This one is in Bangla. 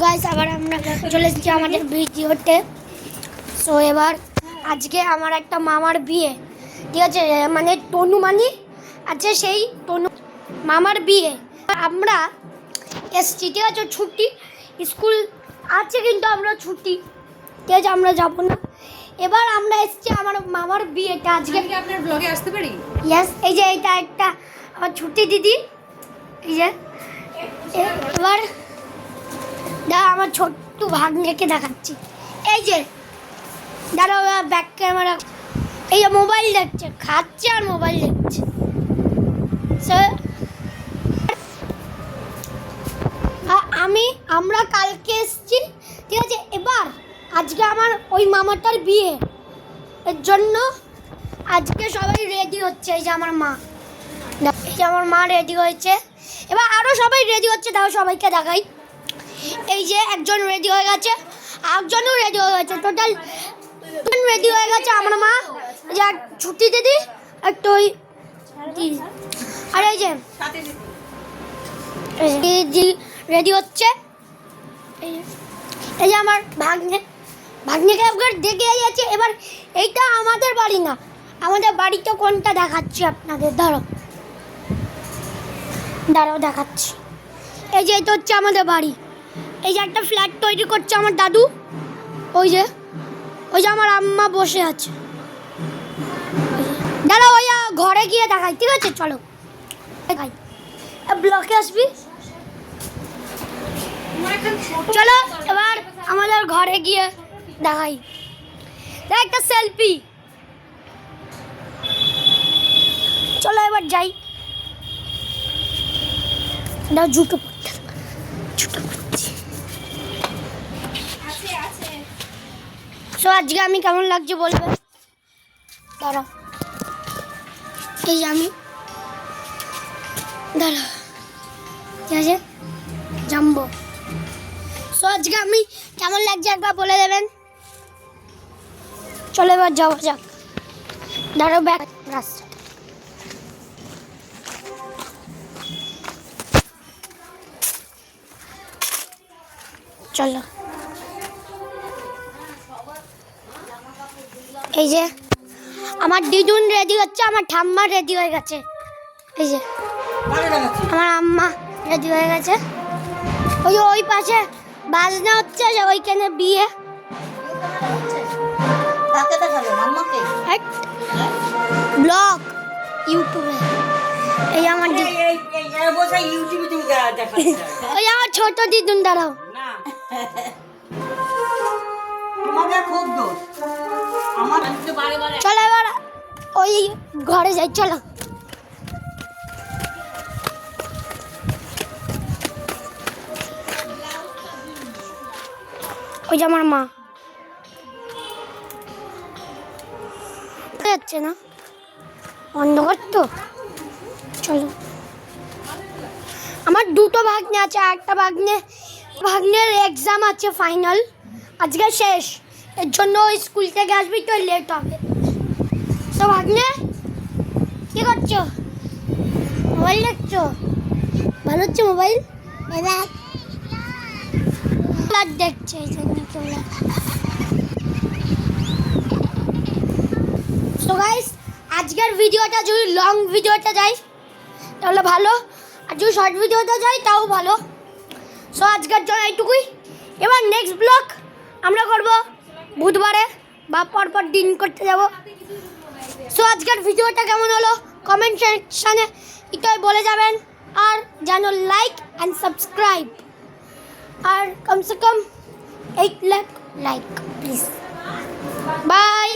গাইস আবার আমরা চলে এসেছি আমাদের ভিডিওতে। সো এবার আজকে আমার একটা মামার বিয়ে, ঠিক আছে, মানে তনু মানি আছে, সেই তনু মামার বিয়ে আমরা এসেছি, ঠিক আছে। ছুটি স্কুল আছে কিন্তু আমরা ছুটি, ঠিক আছে, আমরা যাবো না। এবার আমরা এসেছি আমার মামার বিয়েটা আজকে। আপনার ব্লগে আসতে পারি? ইয়েস, এই যে এটা একটা আমার ছুটি দিদি, এই যে এবার দাঁড়া আমার ছোট্ট ভাগ্নেকে দেখাচ্ছি। এই যে দাঁড়া ব্যাক ক্যামেরা, এই যে মোবাইল দেখছে, খাচ্ছে আর মোবাইল দেখছে। আমরা কালকে এসেছি, ঠিক আছে। এবার আজকে আমার ওই মামাটার বিয়ে, এর জন্য আজকে সবাই রেডি হচ্ছে। এই যে আমার মা, এই যে আমার মা রেডি হয়েছে। এবার আরও সবাই রেডি হচ্ছে, তাও সবাইকে দেখাই। এই যে একজন রেডি হয়ে গেছে, একজনও রেডি হয়ে গেছে, টোটাল রেডি হয়ে গেছে। আমার মা, যে ছুটি দিদি একটা ওই, আর এই যে রেডি হচ্ছে। এই যে আমার ভাগ্নেকে একবার দেখে যাচ্ছে। এবার এইটা আমাদের বাড়ি না, আমাদের বাড়িতে কোনটা দেখাচ্ছি আপনাদের, দাঁড়াও দেখাচ্ছি। এই যে এটা হচ্ছে আমাদের বাড়ি। এই যে একটা ফ্ল্যাট তৈরি করছে আমার দাদু, ওই যে আমার আম্মা বসে আছে। দাঁড়াও ওই ঘরে গিয়ে দেখাই, ঠিক আছে, চলো দেখাই। ব্লকে আসবি, চলো এবার আমাদের ঘরে গিয়ে দেখাই। একটা সেলফি, চলো এবার যাই। দাও জুতো পড়তে, সো আজকে আমি কেমন লাগছে বলবে, দাঁড়াও। এই যে আমি, দাঁড়াও, ঠিক আছে, জাম্বো। সো আজকে আমি কেমন লাগছে একবার বলে দেবেন। চলো এবার যাওয়া যাক, দাঁড়াও ব্যাগ রাস্তা। চলো, এই যে আমার দিদুন রেডি হচ্ছে, আমার ঠাম্মা রেডি হয়ে গেছে। এই যে আমার আম্মা রেডি হয়ে গেছে। ওই যে ওই পাশে বাজনা হচ্ছে, যে ওইখানে বিয়ে। ব্লগ ইউটিউবে, এই আমার ওই আমার ছোট দিদুন, দাঁড়াও। চলো এবার ওই ঘরে যাই, চলো। ওই যে আমার মা যাচ্ছে না, অন্ধকার তো। চলো, আমার দুটো ভাগ্নে আছে, একটা ভাগ্নের এক্সাম আছে ফাইনাল, আজকে শেষ, এর জন্য স্কুল থেকে আসবি তো লেট হবে। তো ভাগ্নে কি করছো? মোবাইল দেখছো? ভালো হচ্ছে মোবাইল, দেখছে এই জন্য। তো গাইস আজকের ভিডিওটা যদি লং ভিডিওটা যায় তাহলে ভালো, আর যদি শর্ট ভিডিওটা যায় তাও ভালো। সো আজকের জন্য এইটুকুই। এবার নেক্সট ব্লগ আমরা করব বুধবারে বা পরপর দিন করতে যাব। সো আজকের ভিডিওটা কেমন হলো কমেন্ট সেকশানে এটাই বলে যাবেন, আর জানো লাইক অ্যান্ড সাবস্ক্রাইব, আর কমসে কম 8 লাখ লাইক প্লিজ। বাই।